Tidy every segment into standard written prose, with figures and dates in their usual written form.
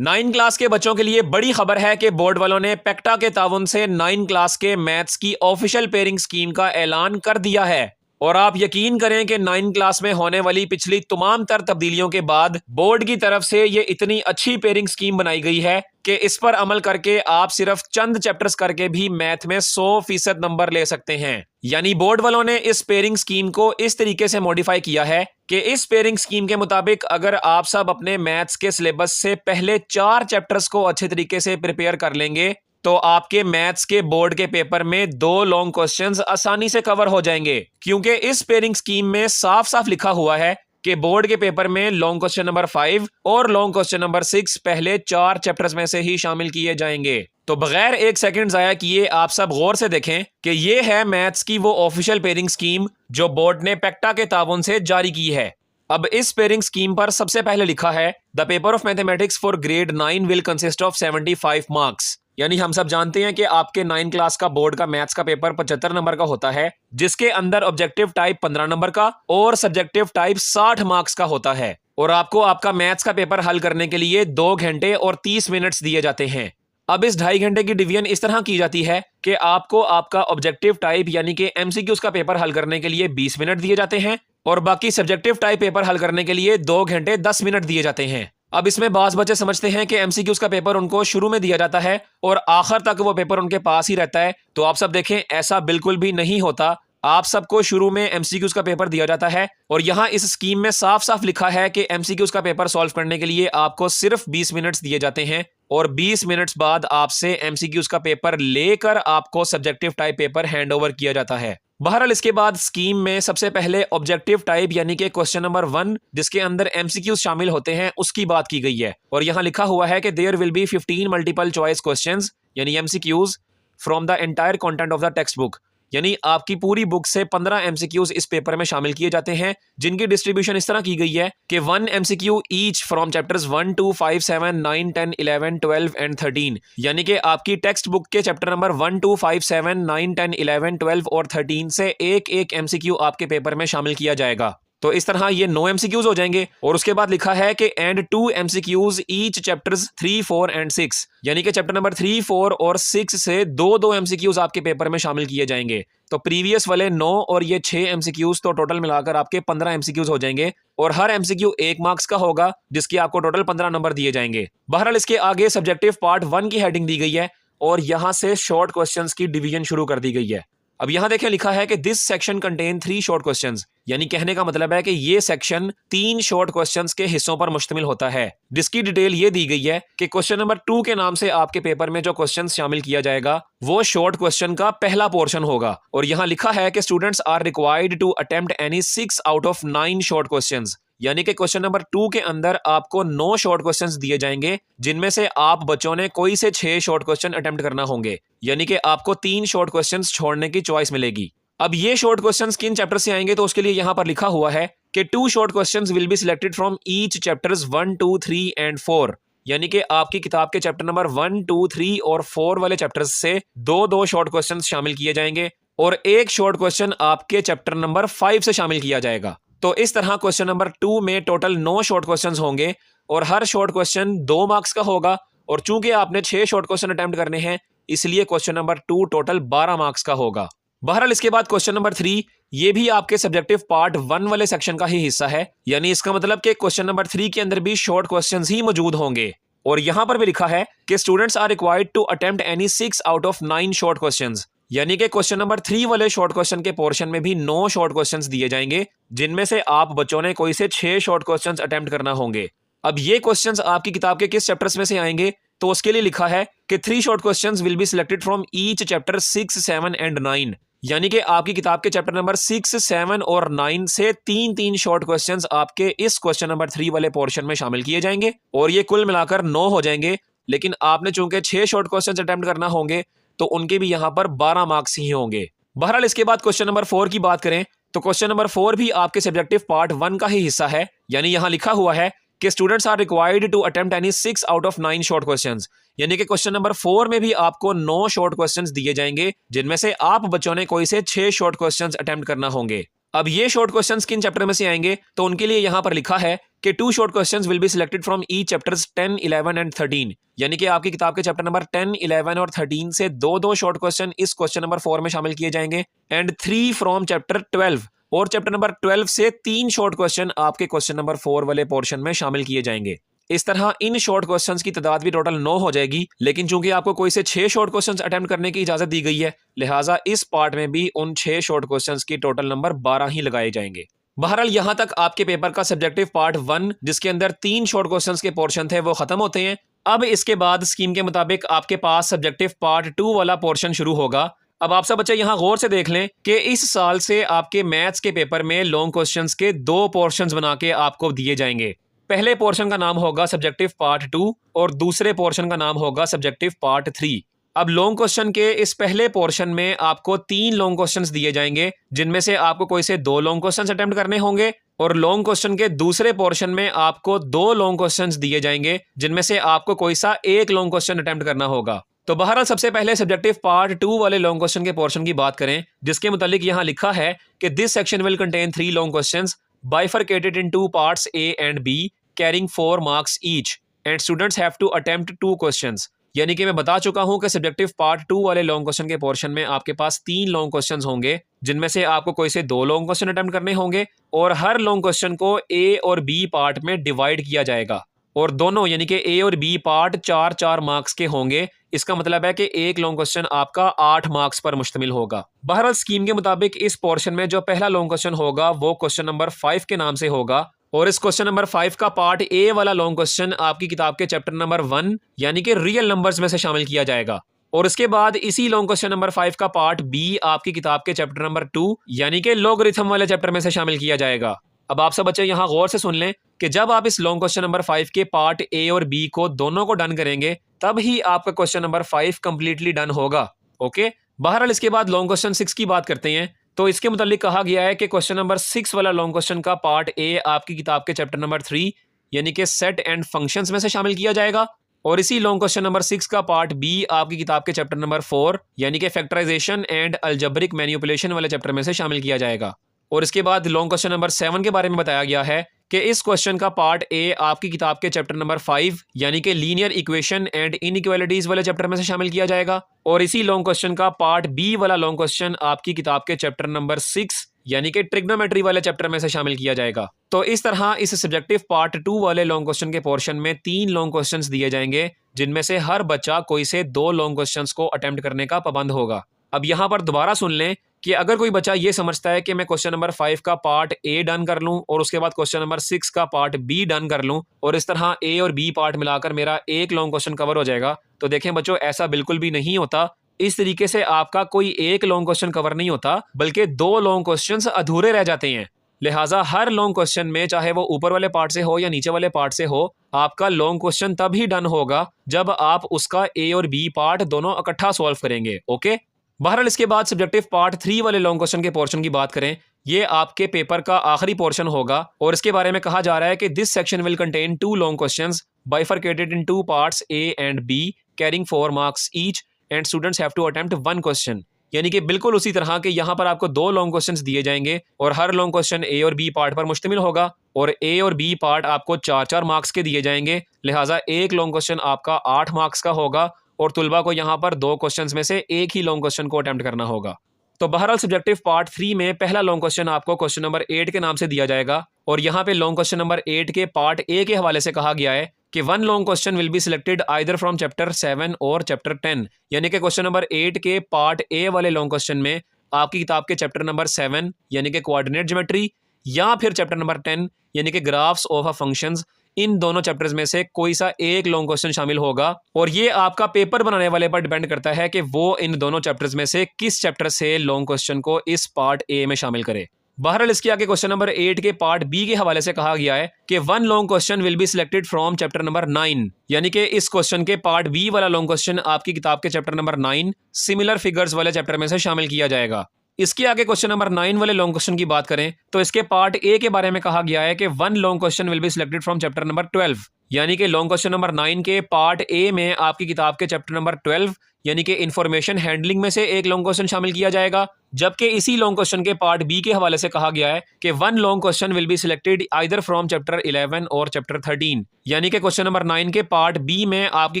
9 class के बच्चों के लिए बड़ी खबर है कि बोर्ड वालों ने पेक्टा के ताउन से 9 क्लास के मैथ्स की ऑफिशियल पेयरिंग स्कीम का ऐलान कर दिया है। और आप यकीन करें कि 9 क्लास में होने वाली पिछली तमाम तर तब्दीलियों के बाद बोर्ड की तरफ से ये इतनी अच्छी पेयरिंग स्कीम बनाई गई है कि इस पर अमल करके आप सिर्फ चंद चैप्टर्स करके भी मैथ में 100% नंबर ले सकते हैं। यानी बोर्ड वालों ने इस पेयरिंग स्कीम को इस तरीके से मॉडिफाई किया है कि इस पेयरिंग स्कीम के मुताबिक अगर आप सब अपने मैथ्स के सिलेबस से पहले 4 चैप्टर्स को अच्छे तरीके से प्रिपेयर कर लेंगे तो आपके मैथ्स के बोर्ड के पेपर में 2 लॉन्ग क्वेश्चंस आसानी से कवर हो जाएंगे, क्योंकि इस पेयरिंग स्कीम में साफ साफ लिखा हुआ है कि बोर्ड के पेपर में लॉन्ग क्वेश्चन नंबर 5 और लॉन्ग क्वेश्चन नंबर 6 पहले 4 चैप्टर्स में से ही शामिल किए जाएंगे। तो बगैर एक सेकंड जाया किए आप सब गौर से देखें कि ये है मैथ्स की वो ऑफिशियल पेयरिंग स्कीम जो बोर्ड ने पेक्टा के ताउन से जारी की है। अब इस पेयरिंग स्कीम पर सबसे पहले लिखा है the paper of mathematics for grade 9 will consist of 75 marks. यानी हम सब जानते हैं कि आपके 9 क्लास का बोर्ड का मैथ्स का पेपर 75 नंबर का होता है, जिसके अंदर ऑब्जेक्टिव टाइप 15 नंबर का और सब्जेक्टिव टाइप 60 मार्क्स का होता है। और आपको आपका मैथ्स का पेपर हल करने के लिए 2 घंटे और 30 मिनट्स दिए जाते हैं। अब इस 2.5 घंटे की डिवीजन इस तरह की जाती है कि आपको आपका ऑब्जेक्टिव टाइप यानी कि एमसीक्यूज का पेपर हल करने के लिए 20 मिनट दिए जाते हैं और बाकी सब्जेक्टिव टाइप पेपर हल करने के लिए 2 घंटे 10 मिनट दिए जाते हैं। अब इसमें बास बच्चे समझते हैं कि एमसीक्यूज का पेपर उनको शुरू में दिया जाता है और आखिर तक वो पेपर उनके पास ही रहता है। तो आप सब देखें, ऐसा बिल्कुल भी नहीं होता। आप सबको शुरू में एमसीक्यूज का पेपर दिया जाता है और यहाँ इस स्कीम में साफ साफ लिखा है कि एमसीक्यूज का पेपर सॉल्व करने के लिए आपको सिर्फ 20 मिनट्स दिए जाते हैं और 20 मिनट्स बाद आपसे एमसीक्यूज का पेपर लेकर आपको subjective type paper hand over किया जाता है। बहरहाल इसके बाद स्कीम में सबसे पहले ऑब्जेक्टिव टाइप यानी कि क्वेश्चन नंबर 1 जिसके अंदर एमसीक्यूज शामिल होते हैं उसकी बात की गई है और यहाँ लिखा हुआ है कि there will be 15 multiple choice questions यानी MCQs from the entire content of the textbook. यानी आपकी पूरी बुक से 15 एमसीक्यूज इस पेपर में शामिल किए जाते हैं, जिनकी डिस्ट्रीब्यूशन इस तरह की गई है कि 1 MCQ each from chapters 1 2 5 7 9 10 11 12 and 13। यानी कि आपकी टेक्स्ट बुक के चैप्टर नंबर 1 2 5 7 9 10 11 12 और 13 से एक एक एमसीक्यू आपके पेपर में शामिल किया जाएगा। तो इस तरह ये 9 एमसीक्यूज हो जाएंगे और उसके बाद लिखा है कि and 2 MCQs each chapters 3 4 and 6। यानी कि चैप्टर नंबर 3 4 और 6 से 2 एमसीक्यूज आपके पेपर में शामिल किए जाएंगे। तो प्रीवियस वाले 9 और ये 6 एमसीक्यूज तो टोटल मिलाकर आपके 15 एमसीक्यूज हो जाएंगे और हर एमसीक्यू 1 मार्क्स का होगा, जिसकी आपको टोटल 15 नंबर दिए जाएंगे। बहरहाल इसके आगे सब्जेक्टिव पार्ट 1 की हेडिंग दी गई है और यहां से शॉर्ट क्वेश्चंस की डिवीजन शुरू कर दी गई है। अब यहां देखें लिखा है कि this section contain 3 short questions. यानी कहने का मतलब है कि ये सेक्शन 3 शॉर्ट क्वेश्चंस के हिस्सों पर मुश्तमिल होता है, जिसकी डिटेल ये दी गई है कि क्वेश्चन नंबर 2 के नाम से आपके पेपर में जो क्वेश्चंस शामिल किया जाएगा वो शॉर्ट क्वेश्चन का पहला पोर्शन होगा। और यहां लिखा है कि students are required to attempt any 6 out of 9 short questions. यानी कि क्वेश्चन नंबर 2 के अंदर आपको 9 शॉर्ट क्वेश्चंस दिए जाएंगे, जिनमें से आप बच्चों ने कोई से 6 शॉर्ट क्वेश्चन अटेम्प्ट करना होंगे। यानी कि आपको 3 शॉर्ट क्वेश्चंस छोड़ने की चॉइस मिलेगी। अब ये शॉर्ट क्वेश्चंस किन चैप्टर से आएंगे तो उसके लिए यहां पर लिखा हुआ है कि 2 short questions will be selected from each chapters 1 2 3 and 4। यानी कि आपकी किताब के चैप्टर नंबर 1 2 3 और 4 वाले चैप्टर्स से 2 शॉर्ट क्वेश्चंस शामिल किए जाएंगे और एक शॉर्ट क्वेश्चन आपके चैप्टर नंबर 5 से शामिल किया जाएगा। तो इस तरह क्वेश्चन नंबर 2 में टोटल 9 शॉर्ट क्वेश्चंस होंगे और हर शॉर्ट क्वेश्चन 2 मार्क्स का होगा। और चूंकि आपने 6 शॉर्ट क्वेश्चन अटेम्प्ट करने हैं, इसलिए क्वेश्चन नंबर 2 टोटल 12 मार्क्स का होगा। बहरहाल इसके बाद क्वेश्चन नंबर 3 ये भी आपके सब्जेक्टिव पार्ट 1 वाले सेक्शन का ही हिस्सा है। यानी इसका मतलब कि क्वेश्चन नंबर 3 के अंदर भी शॉर्ट क्वेश्चंस ही मौजूद होंगे। और यहां पर भी लिखा है कि students are required to attempt any 6 out of 9 short questions. यानी कि क्वेश्चन नंबर 3 वाले शॉर्ट क्वेश्चन के पोर्शन में भी 9 शॉर्ट क्वेश्चंस दिए जाएंगे, जिनमें से आप बच्चों ने कोई से 6 शॉर्ट क्वेश्चंस अटेम्प्ट करना होंगे। अब ये क्वेश्चंस आपकी किताब के किस चैप्टर्स में से आएंगे तो उसके लिए लिखा है कि 3 short questions will be selected from each chapter 6 7 and 9। यानी कि आपकी किताब के चैप्टर नंबर 6 7 और 9 से 3 शॉर्ट क्वेश्चंस आपके इस क्वेश्चन नंबर 3 वाले पोर्शन में शामिल किए जाएंगे और ये कुल मिलाकर 9 हो जाएंगे। लेकिन आपने चूंकि 6 शॉर्ट क्वेश्चंस अटेम्प्ट करना होंगे तो उनके भी यहां पर 12 मार्क्स ही होंगे। बहरहाल इसके बाद क्वेश्चन नंबर 4 की बात करें तो क्वेश्चन नंबर 4 भी आपके सब्जेक्टिव पार्ट 1 का ही हिस्सा है। यानी यहां लिखा हुआ है कि students are required to attempt any 6 out of 9 short questions. यानी कि क्वेश्चन नंबर 4 में भी आपको 9 शॉर्ट क्वेश्चंस दिए जाएंगे, जिनमें से आप बच्चों ने कोई से 6 शॉर्ट क्वेश्चंस अटेम्प्ट करना होंगे। अब ये शॉर्ट क्वेश्चंस किन चैप्टर में से आएंगे, तो उनके लिए यहां पर लिखा है कि 2 short questions will be selected from each chapters 10, 11 and 13। यानी कि आपकी किताब के चैप्टर नंबर 10, 11 और 13 से दो शॉर्ट क्वेश्चन इस क्वेश्चन नंबर 4 में शामिल किए जाएंगे एंड 3 फ्रॉम चैप्टर 12, और चैप्टर नंबर 12 से 3 शॉर्ट क्वेश्चन आपके क्वेश्चन नंबर 4 वाले पोर्शन में शामिल किए जाएंगे। इस तरह इन शॉर्ट क्वेश्चंस की तादाद भी टोटल 9 हो जाएगी, लेकिन चूंकि आपको कोई से 6 शॉर्ट क्वेश्चंस अटेम्प्ट करने की इजाजत दी गई है, लिहाजा इस पार्ट में भी उन 6 शॉर्ट क्वेश्चंस की टोटल नंबर 12 ही लगाए जाएंगे। बहरहाल यहां तक आपके पेपर का सब्जेक्टिव पार्ट 1, जिसके अंदर 3 शॉर्ट क्वेश्चंस के पोर्शन थे, वो खत्म होते हैं। अब इसके बाद स्कीम के मुताबिक आपके पास सब्जेक्टिव पार्ट 2 वाला पोर्शन शुरू होगा। अब आप सब बच्चे यहां गौर से देख लें कि इस साल से आपके मैथ्स के पेपर में लॉन्ग क्वेश्चंस के 2 पोर्शंस बना के आपको दिए जाएंगे। पहले पोर्शन का नाम होगा सब्जेक्टिव पार्ट 2 और दूसरे पोर्शन का नाम होगा सब्जेक्टिव पार्ट 3। अब लॉन्ग क्वेश्चन के इस पहले पोर्शन में आपको 3 लॉन्ग क्वेश्चंस दिए जाएंगे, जिनमें से आपको कोई से 2 लॉन्ग क्वेश्चंस अटेम्प्ट करने होंगे, और लॉन्ग क्वेश्चन के दूसरे पोर्शन में आपको 2 लॉन्ग क्वेश्चंस दिए जाएंगे, जिनमें से आपको कोई सा 1 लॉन्ग क्वेश्चन अटेम्प्ट करना होगा। तो बहरहाल सबसे पहले सब्जेक्टिव पार्ट 2 वाले लॉन्ग क्वेश्चन के पोर्शन की बात करें, जिसके मुतालिक यहाँ लिखा है कि this section will contain 3 long questions bifurcated in 2 parts A and B carrying 4 marks each and students have to attempt 2 questions। यानी कि मैं बता चुका हूं कि सब्जेक्टिव पार्ट 2 वाले लॉन्ग क्वेश्चन के पोर्शन में आपके पास 3 लॉन्ग क्वेश्चंस होंगे, जिनमें से आपको कोई से 2 लॉन्ग क्वेश्चन अटेम्प्ट करने होंगे, और हर लॉन्ग क्वेश्चन को A और B पार्ट में डिवाइड किया जाएगा, और दोनों यानी कि A और B पार्ट 4-4 मार्क्स के होंगे। इसका मतलब है कि एक लॉन्ग क्वेश्चन आपका 8 मार्क्स पर मुश्तमिल होगा। बहरहाल स्कीम के मुताबिक इस पोर्शन में जो पहला लॉन्ग क्वेश्चन होगा वो क्वेश्चन नंबर 5 के नाम से होगा, और इस क्वेश्चन नंबर 5 का पार्ट ए वाला लॉन्ग क्वेश्चन आपकी किताब के चैप्टर नंबर 1 यानी कि रियल नंबर्स में से शामिल किया जाएगा, और इसके बाद इसी लॉन्ग क्वेश्चन नंबर 5 का पार्ट बी आपकी किताब के चैप्टर नंबर 2 यानी कि लॉगरिथम वाले चैप्टर में से शामिल किया जाएगा। अब आप सब बच्चे यहाँ गौर से सुन लें कि जब आप इस लॉन्ग क्वेश्चन नंबर 5 के पार्ट ए और बी को दोनों को डन करेंगे, तब ही आपका क्वेश्चन नंबर 5 कंप्लीटली डन होगा। ओके, बहरहाल इसके बाद लॉन्ग क्वेश्चन 6 की बात करते हैं। तो इसके मुतालिक कहा गया है कि क्वेश्चन नंबर 6 वाला लॉन्ग क्वेश्चन का पार्ट ए आपकी किताब के चैप्टर नंबर 3 यानी कि सेट एंड फंक्शंस में से शामिल किया जाएगा, और इसी लॉन्ग क्वेश्चन नंबर 6 का पार्ट बी आपकी किताब के चैप्टर नंबर 4 यानी कि फैक्टराइजेशन एंड अलजेब्रिक मैनिपुलेशन वाले चैप्टर में से शामिल किया जाएगा। और इसके बाद लॉन्ग क्वेश्चन नंबर 7 के बारे में बताया गया है कि इस क्वेश्चन का पार्ट ए आपकी किताब के चैप्टर नंबर 5 यानी कि लीनियर इक्वेशन एंड इनइक्वालिटीज वाले चैप्टर में से शामिल किया जाएगा, और इसी लॉन्ग क्वेश्चन का पार्ट बी वाला लॉन्ग क्वेश्चन आपकी किताब के चैप्टर नंबर 6 यानी कि ट्रिग्नोमेट्री वाले चैप्टर में से शामिल किया जाएगा। तो इस तरह इस सब्जेक्टिव पार्ट 2 वाले लॉन्ग क्वेश्चन के पोर्शन में 3 लॉन्ग क्वेश्चंस दिए जाएंगे, जिनमें से हर बच्चा कोई से 2 लॉन्ग क्वेश्चंस को अटेम्प्ट करने का पाबंद होगा। अब यहाँ पर दोबारा सुन लें कि अगर कोई बच्चा ये समझता है कि मैं क्वेश्चन नंबर 5 का पार्ट ए डन कर लूं और उसके बाद क्वेश्चन नंबर 6 का पार्ट बी डन कर लूं और इस तरह ए और बी पार्ट मिलाकर मेरा एक लॉन्ग क्वेश्चन कवर हो जाएगा, तो देखें बच्चों, ऐसा बिल्कुल भी नहीं होता। इस तरीके से आपका कोई एक लॉन्ग क्वेश्चन कवर नहीं होता, बल्कि 2 लॉन्ग क्वेश्चंस अधूरे रह जाते हैं। लिहाजा हर लॉन्ग क्वेश्चन में, चाहे वो ऊपर वाले पार्ट से हो या नीचे वाले पार्ट से हो, आपका लॉन्ग क्वेश्चन तब ही डन होगा जब आप उसका ए और बी पार्ट दोनों इकट्ठा सॉल्व करेंगे। ओके, बहरहाल इसके बाद सब्जेक्टिव पार्ट 3 वाले लॉन्ग क्वेश्चन के पोर्शन की बात करें, ये आपके पेपर का आखिरी पोर्शन होगा, और इसके बारे में कहा जा रहा है कि this section will contain 2 long questions bifurcated in 2 parts A and B carrying 4 marks each and students have to attempt 1 question. यानी कि बिल्कुल उसी तरह के यहाँ पर आपको 2 लॉन्ग क्वेश्चंस दिए जाएंगे, और हर लॉन्ग क्वेश्चन ए और बी पार्ट पर मुश्तमिल होगा, और ए और बी पार्ट आपको 4-4 मार्क्स के दिए जाएंगे। लिहाजा एक लॉन्ग क्वेश्चन आपका 8 मार्क्स का होगा, और तुलबा को यहाँ पर 2 क्वेश्चंस में से एक ही लॉन्ग क्वेश्चन को अटेम्प्ट करना होगा। तो बहरहाल सब्जेक्टिव पार्ट 3 में पहला लॉन्ग क्वेश्चन आपको क्वेश्चन नंबर 8 के नाम से दिया जाएगा, और यहाँ पे लॉन्ग क्वेश्चन नंबर 8 के पार्ट ए के हवाले से कहा गया है कि 1 long question will be selected either from chapter 7 और चैप्टर 10। यानी कि क्वेश्चन नंबर 8 के पार्ट ए वाले लॉन्ग क्वेश्चन में आपकी किताब के चैप्टर नंबर 7 यानी कि कोऑर्डिनेट ज्योमेट्री, या फिर चैप्टर नंबर 10 यानी कि ग्राफ्स ऑफ अ फंक्शंस, इन दोनों चैप्टर्स में से कोई सा एक लॉन्ग क्वेश्चन शामिल होगा, और ये आपका पेपर बनाने वाले पर डिपेंड करता है कि वो इन दोनों चैप्टर्स में से किस चैप्टर से लॉन्ग क्वेश्चन को इस पार्ट ए में शामिल करे। बहरहाल इसके आगे क्वेश्चन नंबर 8 के पार्ट बी के हवाले से कहा गया है कि 1 long question will be selected from chapter number 9। यानी कि इस क्वेश्चन के पार्ट बी वाला लॉन्ग क्वेश्चन आपकी किताब के चैप्टर नंबर 9 सिमिलर फिगर्स वाले चैप्टर में से शामिल किया जाएगा। इसके आगे क्वेश्चन नंबर 9 वाले लॉन्ग क्वेश्चन की बात करें तो इसके पार्ट ए के बारे में कहा गया है कि 1 long question will be selected from chapter number 12। यानी कि लॉन्ग क्वेश्चन नंबर 9 के पार्ट ए में आपकी किताब के चैप्टर नंबर 12 यानी कि इंफॉर्मेशन हैंडलिंग में से एक लॉन्ग क्वेश्चन शामिल किया जाएगा, जबकि इसी लॉन्ग क्वेश्चन के पार्ट बी के हवाले से कहा गया है कि one long question will be selected either from chapter 11 और चैप्टर 13। यानी कि क्वेश्चन नंबर 9 के पार्ट बी में आपकी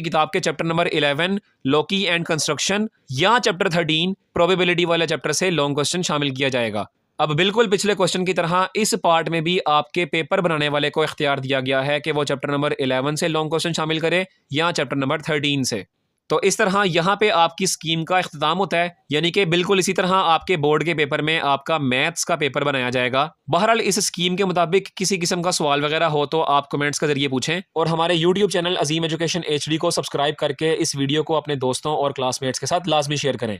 किताब के chapter number 11 loci and construction या चैप्टर 13 प्रोबेबिलिटी वाले चैप्टर से लॉन्ग क्वेश्चन शामिल किया जाएगा। अब बिल्कुल पिछले क्वेश्चन की तरह इस पार्ट में भी आपके पेपर बनाने वाले को इख्तियार दिया गया है कि वो चैप्टर नंबर 11 से लॉन्ग क्वेश्चन शामिल करे या चैप्टर नंबर 13 से। तो इस तरह यहाँ पे आपकी स्कीम का इख्तिताम होता है, यानी कि बिल्कुल इसी तरह आपके बोर्ड के पेपर में आपका मैथ्स का पेपर बनाया जाएगा। बहरहाल इस स्कीम के मुताबिक किसी किस्म का सवाल वगैरह हो तो आप कमेंट्स के जरिए पूछें और हमारे यूट्यूब चैनल अजीम एजुकेशन HD को सब्सक्राइब करके इस वीडियो को अपने दोस्तों और क्लासमेट्स के साथ लाजमी शेयर करें।